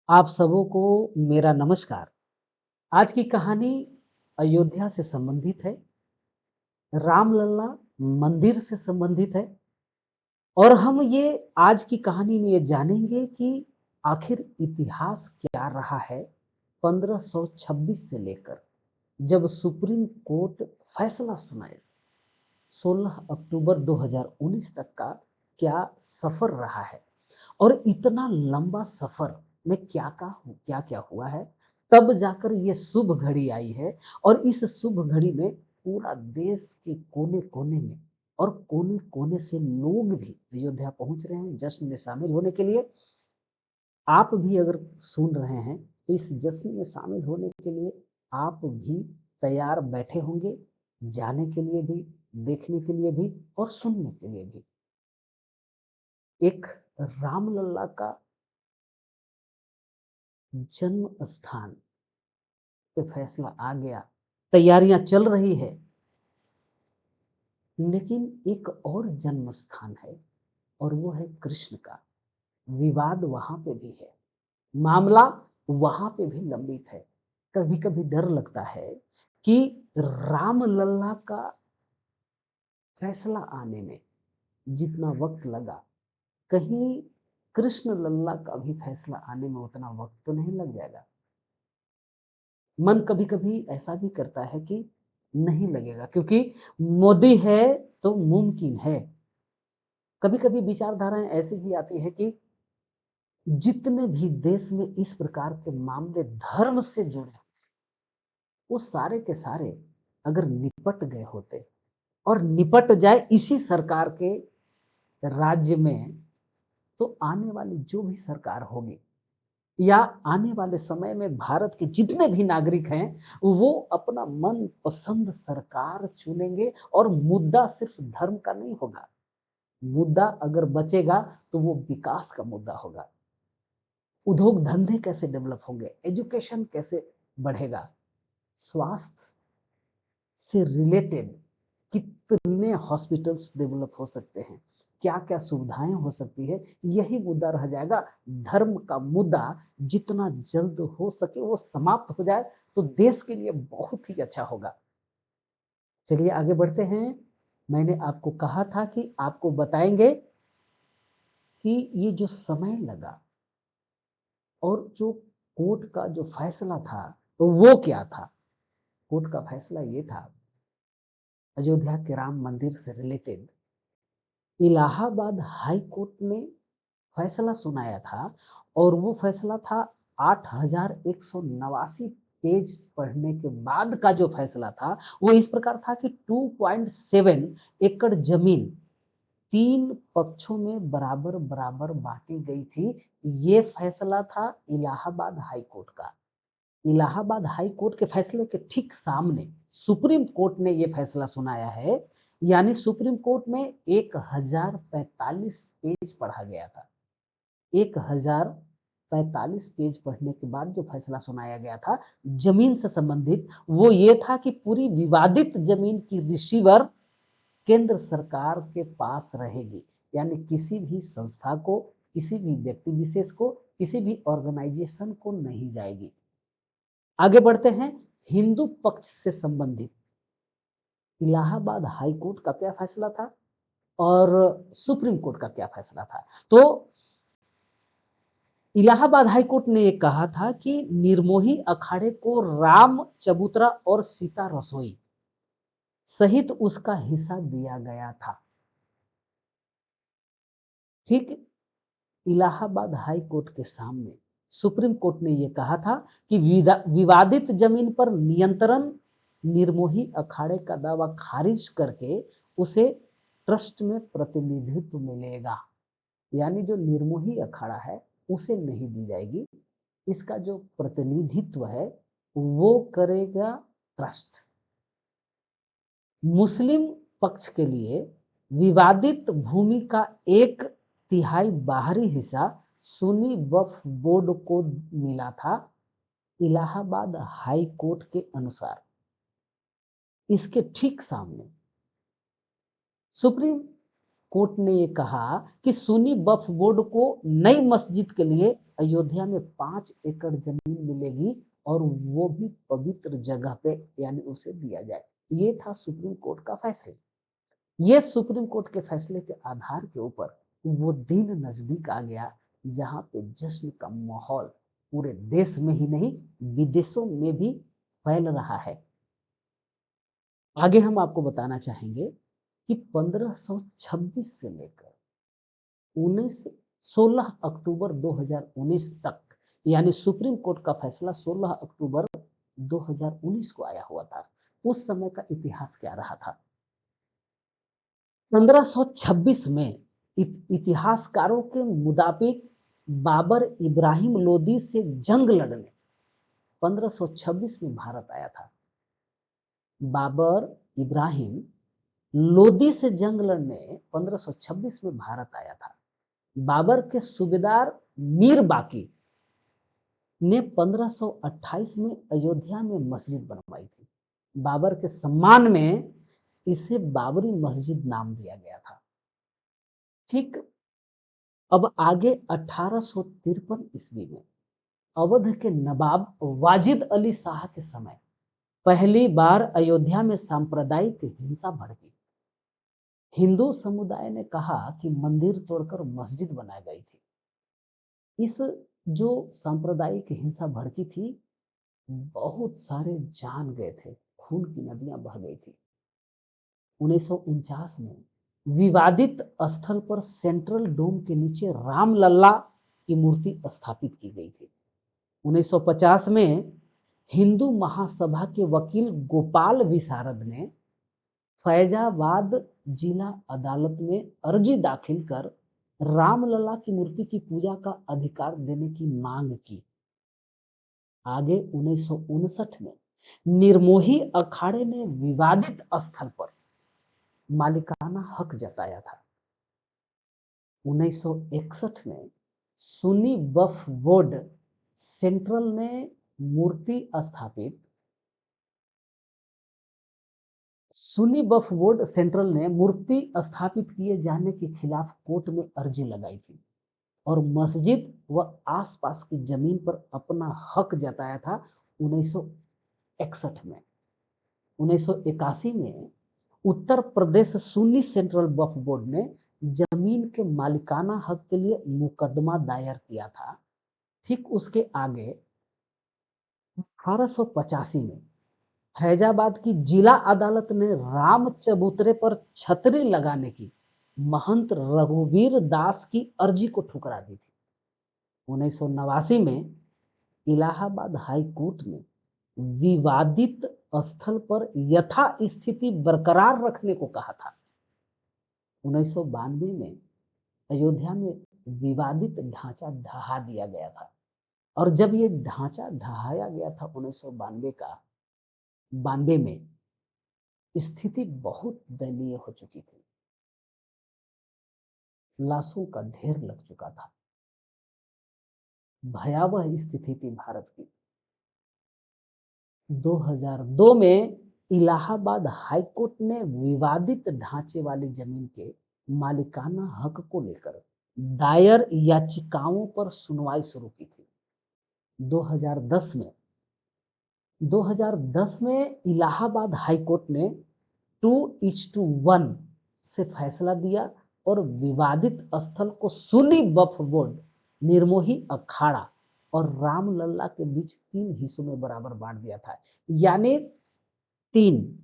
आप सबों को मेरा नमस्कार। आज की कहानी अयोध्या से संबंधित है, रामलला मंदिर से संबंधित है और हम ये आज की कहानी में ये जानेंगे कि आखिर इतिहास क्या रहा है 1526 से लेकर जब सुप्रीम कोर्ट फैसला सुनाए 16 अक्टूबर 2019 तक का क्या सफर रहा है और इतना लंबा सफर में क्या क्या हुआ है, तब जाकर ये शुभ घड़ी आई है। और इस शुभ घड़ी में पूरा देश के कोने कोने में और कोने कोने से लोग भी अयोध्या पहुंच रहे हैं जश्न में शामिल होने के लिए। आप भी अगर सुन रहे हैं तो इस जश्न में शामिल होने के लिए आप भी तैयार बैठे होंगे, जाने के लिए भी, देखने के लिए भी और सुनने के लिए भी। एक रामलला का जन्म स्थान पे फैसला आ गया, तैयारियां चल रही है, लेकिन एक और जन्म स्थान है और वो है कृष्ण का। विवाद वहां पे भी है, मामला वहां पे भी लंबित है। कभी कभी डर लगता है कि रामलला का फैसला आने में जितना वक्त लगा, कहीं कृष्ण लल्ला का भी फैसला आने में उतना वक्त तो नहीं लग जाएगा। मन कभी कभी ऐसा भी करता है कि नहीं लगेगा, क्योंकि मोदी है तो मुमकिन है। कभी कभी विचारधाराएं ऐसी भी आती है कि जितने भी देश में इस प्रकार के मामले धर्म से जुड़े, वो सारे के सारे अगर निपट गए होते और निपट जाए इसी सरकार के राज्य में, तो आने वाली जो भी सरकार होगी या आने वाले समय में भारत के जितने भी नागरिक हैं, वो अपना मन पसंद सरकार चुनेंगे और मुद्दा सिर्फ धर्म का नहीं होगा। मुद्दा अगर बचेगा तो वो विकास का मुद्दा होगा। उद्योग धंधे कैसे डेवलप होंगे, एजुकेशन कैसे बढ़ेगा, स्वास्थ्य से रिलेटेड कितने हॉस्पिटल्स डेवलप हो सकते हैं, क्या क्या सुविधाएं हो सकती है, यही मुद्दा रह जाएगा। धर्म का मुद्दा जितना जल्द हो सके वो समाप्त हो जाए तो देश के लिए बहुत ही अच्छा होगा। चलिए आगे बढ़ते हैं। मैंने आपको कहा था कि आपको बताएंगे कि ये जो समय लगा और जो कोर्ट का जो फैसला था वो क्या था। कोर्ट का फैसला ये था, अयोध्या के राम मंदिर से रिलेटेड इलाहाबाद हाई कोर्ट ने फैसला सुनाया था। और वो फैसला था 8,189 पेज पढ़ने के बाद का जो फैसला था वो इस प्रकार था कि 2.7 एकड़ जमीन 3 पक्षों में बराबर बराबर बांटी गई थी। ये फैसला था इलाहाबाद हाई कोर्ट का। इलाहाबाद हाई कोर्ट के फैसले के ठीक सामने सुप्रीम कोर्ट ने यह फैसला सुनाया है। यानी सुप्रीम कोर्ट में 1045 पेज पढ़ा गया था। 1045 पेज पढ़ने के बाद जो फैसला सुनाया गया था जमीन से संबंधित, वो ये था कि पूरी विवादित जमीन की रिसीवर केंद्र सरकार के पास रहेगी। यानी किसी भी संस्था को, किसी भी व्यक्ति विशेष को, किसी भी ऑर्गेनाइजेशन को नहीं जाएगी। आगे बढ़ते हैं। हिंदू पक्ष से संबंधित इलाहाबाद हाई कोर्ट का क्या फैसला था और सुप्रीम कोर्ट का क्या फैसला था। तो इलाहाबाद हाई कोर्ट ने यह कहा था कि निर्मोही अखाड़े को राम चबूतरा और सीता रसोई सहित उसका हिस्सा दिया गया था। ठीक इलाहाबाद हाई कोर्ट के सामने सुप्रीम कोर्ट ने यह कहा था कि विवादित जमीन पर नियंत्रण निर्मोही अखाड़े का दावा खारिज करके उसे ट्रस्ट में प्रतिनिधित्व मिलेगा। यानी जो निर्मोही अखाड़ा है उसे नहीं दी जाएगी, इसका जो प्रतिनिधित्व है वो करेगा ट्रस्ट। मुस्लिम पक्ष के लिए विवादित भूमि का 1/3 बाहरी हिस्सा सुन्नी वक्फ बोर्ड को मिला था। इलाहाबाद हाई कोर्ट के अनुसार इसके ठीक सामने सुप्रीम कोर्ट ने ये कहा कि सुन्नी वक्फ बोर्ड को नई मस्जिद के लिए अयोध्या में 5 एकड़ जमीन मिलेगी और वो भी पवित्र जगह पे, यानी उसे दिया जाए। ये था सुप्रीम कोर्ट का फैसला। ये सुप्रीम कोर्ट के फैसले के आधार के ऊपर वो दिन नजदीक आ गया जहां पे जश्न का माहौल पूरे देश में ही नहीं विदेशों में भी फैल रहा है। आगे हम आपको बताना चाहेंगे कि 1526 से लेकर 19 16 अक्टूबर 2019 तक, यानी सुप्रीम कोर्ट का फैसला 16 अक्टूबर 2019 को आया हुआ था। उस समय का इतिहास क्या रहा था? 1526 में इतिहासकारों के मुताबिक बाबर इब्राहिम लोदी से जंग लड़ने 1526 में भारत आया था। बाबर इब्राहिम लोदी से जंग लड़ने 1526 में भारत आया था। बाबर के सूबेदार मीर बाकी ने 1528 में अयोध्या में मस्जिद बनवाई थी। बाबर के सम्मान में इसे बाबरी मस्जिद नाम दिया गया था। ठीक। अब आगे 1853 ईस्वी में अवध के नवाब वाजिद अली शाह के समय पहली बार अयोध्या में सांप्रदायिक हिंसा भड़की। हिंदू समुदाय ने कहा कि मंदिर तोड़कर मस्जिद बनाई गई थी। इस जो सांप्रदायिक हिंसा भड़की थी, बहुत सारे जान गए थे, खून की नदियां बह गई थी। 1949 में विवादित स्थल पर सेंट्रल डोम के नीचे रामलला की मूर्ति स्थापित की गई थी। 1950 में हिंदू महासभा के वकील गोपाल विशारद ने फैजाबाद जिला अदालत में अर्जी दाखिल कर रामलला की मूर्ति की पूजा का अधिकार देने की मांग की। आगे 1959 में निर्मोही अखाड़े ने विवादित स्थल पर मालिकाना हक जताया था। 1961 में सुन्नी वक्फ बोर्ड सेंट्रल ने मूर्ति स्थापित सुन्नी वक्फ बोर्ड सेंट्रल ने मूर्ति स्थापित किए जाने के खिलाफ कोर्ट में अर्जी लगाई थी और मस्जिद व आसपास की जमीन पर अपना हक जताया था 1961 में। 1981 में उत्तर प्रदेश सुन्नी सेंट्रल वक्फ बोर्ड ने जमीन के मालिकाना हक के लिए मुकदमा दायर किया था। ठीक उसके आगे 1885 में फैजाबाद की जिला अदालत ने राम चबूतरे पर छतरी लगाने की महंत रघुवीर दास की अर्जी को ठुकरा दी थी। 1989 में इलाहाबाद हाई कोर्ट ने विवादित स्थल पर यथा स्थिति बरकरार रखने को कहा था। 1992 में अयोध्या में विवादित ढांचा ढहा दिया गया था और जब ये ढांचा ढहाया गया था 1992 में स्थिति बहुत दयनीय हो चुकी थी। लाशों का ढेर लग चुका था। भयावह स्थिति थी भारत की। 2002 में इलाहाबाद हाईकोर्ट ने विवादित ढांचे वाली जमीन के मालिकाना हक को लेकर दायर याचिकाओं पर सुनवाई शुरू की थी। 2010 में इलाहाबाद हाईकोर्ट ने 2:1 से फैसला दिया और विवादित स्थल को सुन्नी वक्फ बोर्ड, निर्मोही अखाड़ा और रामलला के बीच 3 हिस्सों में बराबर बांट दिया था। यानी 3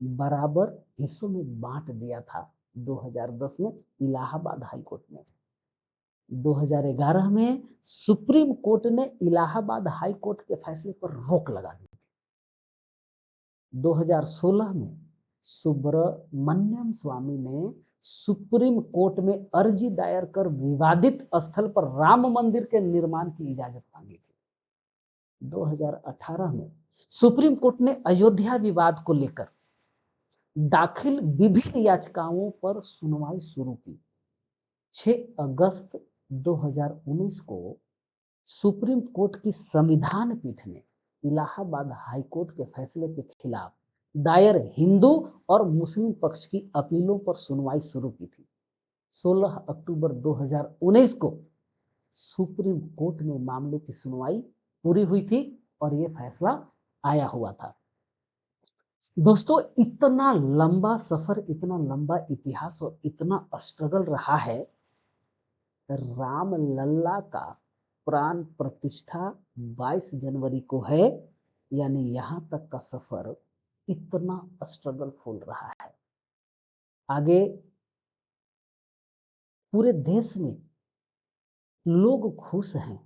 बराबर हिस्सों में बांट दिया था 2010 में इलाहाबाद हाईकोर्ट ने। 2011 में सुप्रीम कोर्ट ने इलाहाबाद हाई कोर्ट के फैसले पर रोक लगा दी थी। 2016 में सुब्रमण्यम स्वामी ने सुप्रीम कोर्ट में अर्जी दायर कर विवादित स्थल पर राम मंदिर के निर्माण की इजाजत मांगी थी। 2018 में सुप्रीम कोर्ट ने अयोध्या विवाद को लेकर दाखिल विभिन्न याचिकाओं पर सुनवाई शुरू की। 6 अगस्त 2019 को सुप्रीम कोर्ट की संविधान पीठ ने इलाहाबाद हाई कोर्ट के फैसले के खिलाफ दायर हिंदू और मुस्लिम पक्ष की अपीलों पर सुनवाई शुरू की थी। 16 अक्टूबर 2019 को सुप्रीम कोर्ट में मामले की सुनवाई पूरी हुई थी और ये फैसला आया हुआ था। दोस्तों, इतना लंबा सफर, इतना लंबा इतिहास और इतना स्ट्रगल रहा है। राम लल्ला का प्राण प्रतिष्ठा 22 जनवरी को है, यानी यहाँ तक का सफर इतना स्ट्रगल फुल रहा है। आगे पूरे देश में लोग खुश हैं,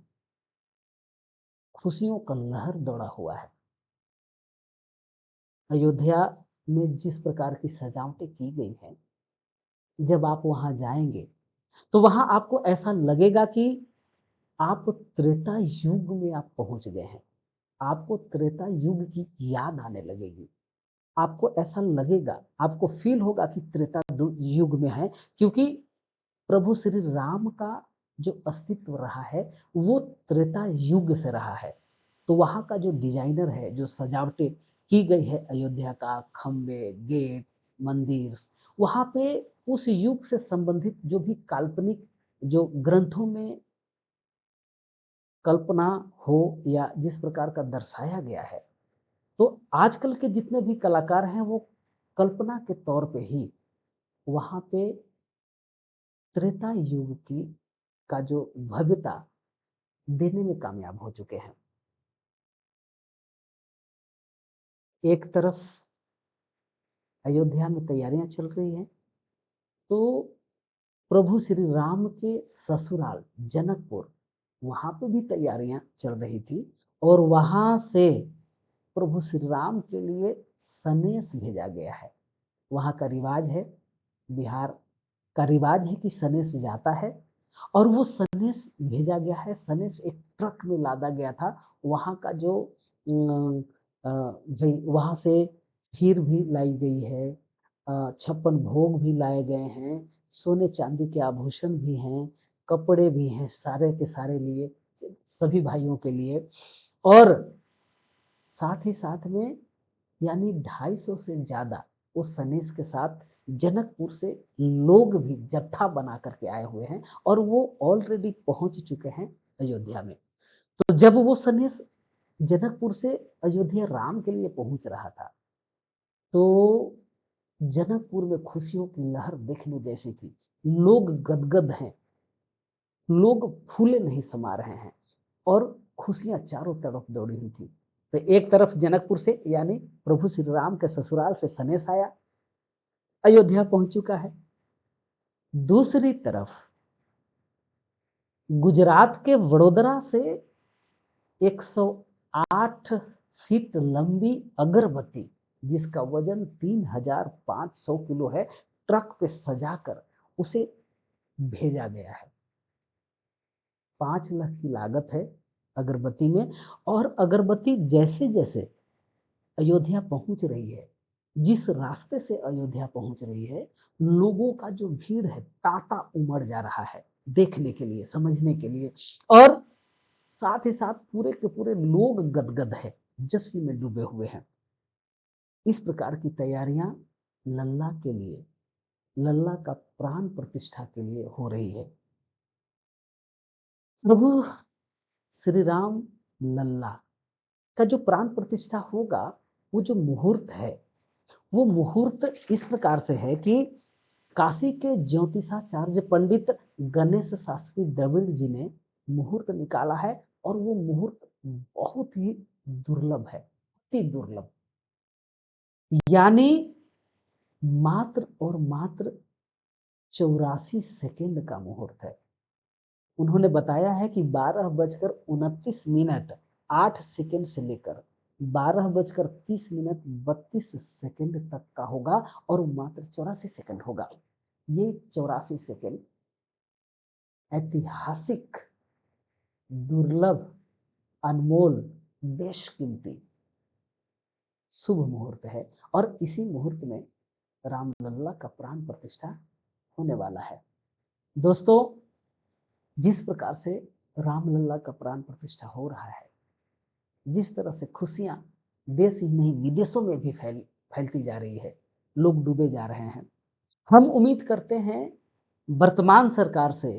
खुशियों का लहर दौड़ा हुआ है। अयोध्या में जिस प्रकार की सजावटें की गई हैं, जब आप वहां जाएंगे तो वहां आपको ऐसा लगेगा कि आप त्रेता युग में आप पहुंच गए हैं। आपको त्रेता युग की याद आने लगेगी। आपको ऐसा लगेगा, आपको फील होगा कि त्रेता युग में है, क्योंकि प्रभु श्री राम का जो अस्तित्व रहा है वो त्रेता युग से रहा है। तो वहाँ का जो डिजाइनर है, जो सजावटें की गई है अयोध्या का, खम्बे, गेट, मंदिर, वहाँ पे उस युग से संबंधित जो भी काल्पनिक जो ग्रंथों में कल्पना हो या जिस प्रकार का दर्शाया गया है, तो आजकल के जितने भी कलाकार हैं वो कल्पना के तौर पे ही वहाँ पे त्रेता युग की का जो भव्यता देने में कामयाब हो चुके हैं। एक तरफ अयोध्या में तैयारियां चल रही हैं, तो प्रभु श्री राम के ससुराल जनकपुर, वहां पे भी तैयारियां चल रही थी और वहां से प्रभु श्री राम के लिए सनेश भेजा गया है। वहां का रिवाज है, बिहार का रिवाज है कि सनेश जाता है और वो सनेश भेजा गया है। सनेश एक ट्रक में लादा गया था। वहाँ का जो वहाँ से खीर भी लाई गई है, 56 भोग भी लाए गए हैं, सोने चांदी के आभूषण भी हैं, कपड़े भी हैं सारे के सारे लिए, सभी भाइयों के लिए। और साथ ही साथ में यानी 250 से ज्यादा उस सनेश के साथ जनकपुर से लोग भी जत्था बना करके आए हुए हैं और वो ऑलरेडी पहुंच चुके हैं अयोध्या में। तो जब वो सनेश जनकपुर से अयोध्या राम के लिए पहुंच रहा था, तो जनकपुर में खुशियों की लहर देखने जैसी थी। लोग गदगद हैं, लोग फूले नहीं समा रहे हैं और खुशियां चारों तरफ दौड़ी हुई थी। तो एक तरफ जनकपुर से यानी प्रभु श्री राम के ससुराल से सनेश आया, अयोध्या पहुंच चुका है। दूसरी तरफ गुजरात के वडोदरा से 108 फीट लंबी अगरबत्ती, जिसका वजन 3500 किलो है, ट्रक पे सजाकर उसे भेजा गया है। 5 लाख की लागत है अगरबत्ती में। और अगरबत्ती जैसे जैसे अयोध्या पहुंच रही है, जिस रास्ते से अयोध्या पहुंच रही है, लोगों का जो भीड़ है तांता उमड़ जा रहा है देखने के लिए, समझने के लिए। और साथ ही साथ पूरे के पूरे लोग गदगद है, जश्न में डूबे हुए हैं। इस प्रकार की तैयारियां लल्ला के लिए, लल्ला का प्राण प्रतिष्ठा के लिए हो रही है। प्रभु श्री राम लल्ला का जो प्राण प्रतिष्ठा होगा, वो जो मुहूर्त है, वो मुहूर्त इस प्रकार से है कि काशी के ज्योतिषाचार्य पंडित गणेश शास्त्री द्रविड़ जी ने मुहूर्त निकाला है और वो मुहूर्त बहुत ही दुर्लभ है, अति दुर्लभ। यानी मात्र और मात्र 84 सेकेंड का मुहूर्त है। उन्होंने बताया है कि 12 बजकर 29 मिनट 8 सेकेंड से लेकर 12 बजकर 30 मिनट 32 सेकेंड तक का होगा और मात्र 84 सेकेंड होगा। ये 84 सेकेंड ऐतिहासिक, दुर्लभ, अनमोल, बेशकीमती शुभ मुहूर्त है और इसी मुहूर्त में रामलला का प्राण प्रतिष्ठा होने वाला है। दोस्तों, जिस प्रकार से रामलला का प्राण प्रतिष्ठा हो रहा है, जिस तरह से खुशियां देश ही नहीं विदेशों में भी फैलती जा रही है, लोग डूबे जा रहे हैं, हम उम्मीद करते हैं वर्तमान सरकार से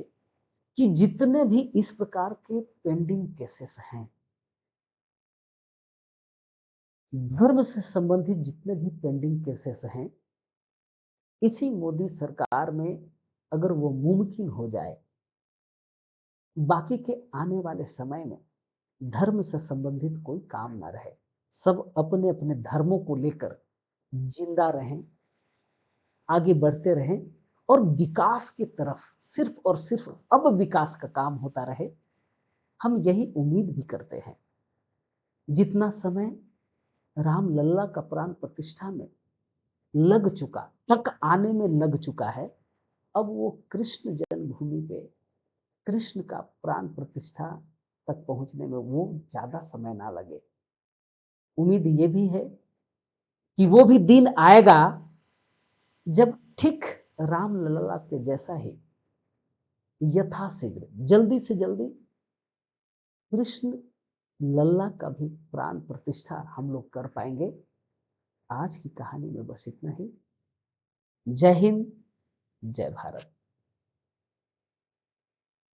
कि जितने भी इस प्रकार के पेंडिंग केसेस हैं, धर्म से संबंधित जितने भी पेंडिंग केसेस हैं, इसी मोदी सरकार में अगर वो मुमकिन हो जाए, बाकी के आने वाले समय में धर्म से संबंधित कोई काम ना रहे, सब अपने अपने धर्मों को लेकर जिंदा रहें, आगे बढ़ते रहें और विकास की तरफ सिर्फ और सिर्फ अब विकास का काम होता रहे, हम यही उम्मीद भी करते हैं। जितना समय राम लल्ला का प्राण प्रतिष्ठा में लग चुका, तक आने में लग चुका है, अब वो कृष्ण जन्मभूमि पे कृष्ण का प्राण प्रतिष्ठा तक पहुंचने में वो ज्यादा समय ना लगे। उम्मीद ये भी है कि वो भी दिन आएगा जब ठीक राम लल्ला के जैसा ही यथाशीघ्र जल्दी से जल्दी कृष्ण लल्ला का भी प्राण प्रतिष्ठा हम लोग कर पाएंगे। आज की कहानी में बस इतना ही। जय हिंद, जय भारत।